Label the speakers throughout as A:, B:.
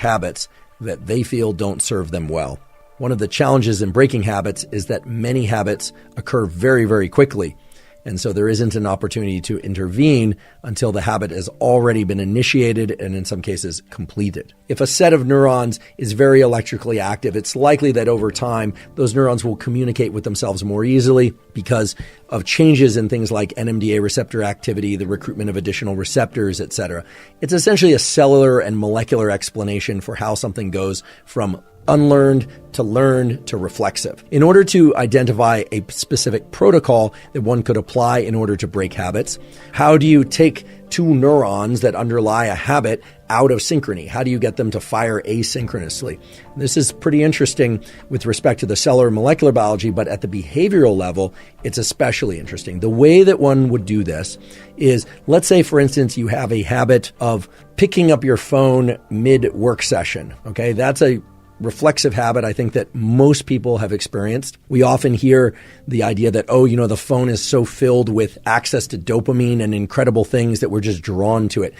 A: habits that they feel don't serve them well. One of the challenges in breaking habits is that many habits occur very, very quickly. And so there isn't an opportunity to intervene until the habit has already been initiated and in some cases completed. If a set of neurons is very electrically active, it's likely that over time, those neurons will communicate with themselves more easily because of changes in things like NMDA receptor activity, the recruitment of additional receptors, etc. It's essentially a cellular and molecular explanation for how something goes from unlearned to learned to reflexive. In order to identify a specific protocol that one could apply in order to break habits, how do you take two neurons that underlie a habit out of synchrony? How do you get them to fire asynchronously? This is pretty interesting with respect to the cellular molecular biology, but at the behavioral level, it's especially interesting. The way that one would do this is, let's say, for instance, you have a habit of picking up your phone mid-work session. Okay, that's a reflexive habit I think that most people have experienced. We often hear the idea that, the phone is so filled with access to dopamine and incredible things that we're just drawn to it.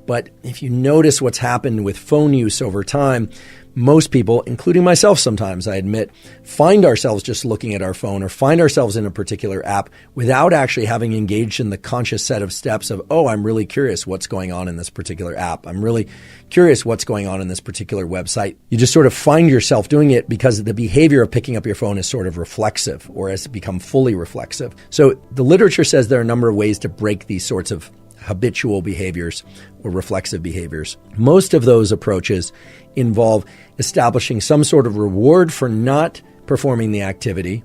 A: But if you notice what's happened with phone use over time, most people, including myself sometimes, I admit, find ourselves just looking at our phone or find ourselves in a particular app without actually having engaged in the conscious set of steps of, I'm really curious what's going on in this particular app. I'm really curious what's going on in this particular website. You just sort of find yourself doing it because the behavior of picking up your phone is sort of reflexive or has become fully reflexive. So the literature says there are a number of ways to break these sorts of habitual behaviors or reflexive behaviors. Most of those approaches involve establishing some sort of reward for not performing the activity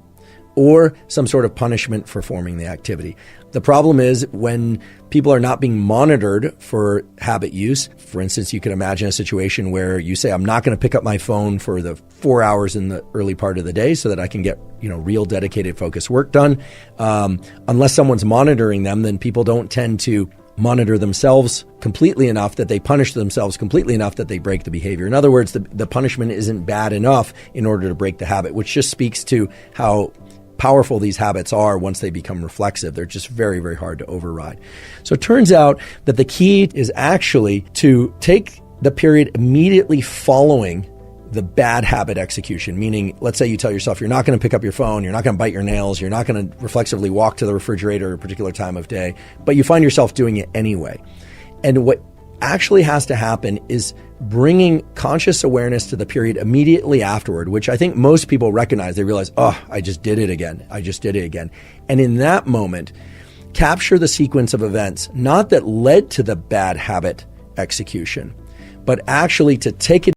A: or some sort of punishment for performing the activity. The problem is when people are not being monitored for habit use. For instance, you can imagine a situation where you say, I'm not going to pick up my phone for the 4 hours in the early part of the day so that I can get real dedicated focused work done. Unless someone's monitoring them, then people don't tend to monitor themselves completely enough that they punish themselves completely enough that they break the behavior. In other words, the punishment isn't bad enough in order to break the habit, which just speaks to how powerful these habits are once they become reflexive. They're just very, very hard to override. So it turns out that the key is actually to take the period immediately following the bad habit execution, meaning, let's say you tell yourself you're not going to pick up your phone, you're not going to bite your nails, you're not going to reflexively walk to the refrigerator at a particular time of day, but you find yourself doing it anyway. And what actually has to happen is bringing conscious awareness to the period immediately afterward, which I think most people recognize. They realize, I just did it again. And in that moment, capture the sequence of events, not that led to the bad habit execution, but actually to take it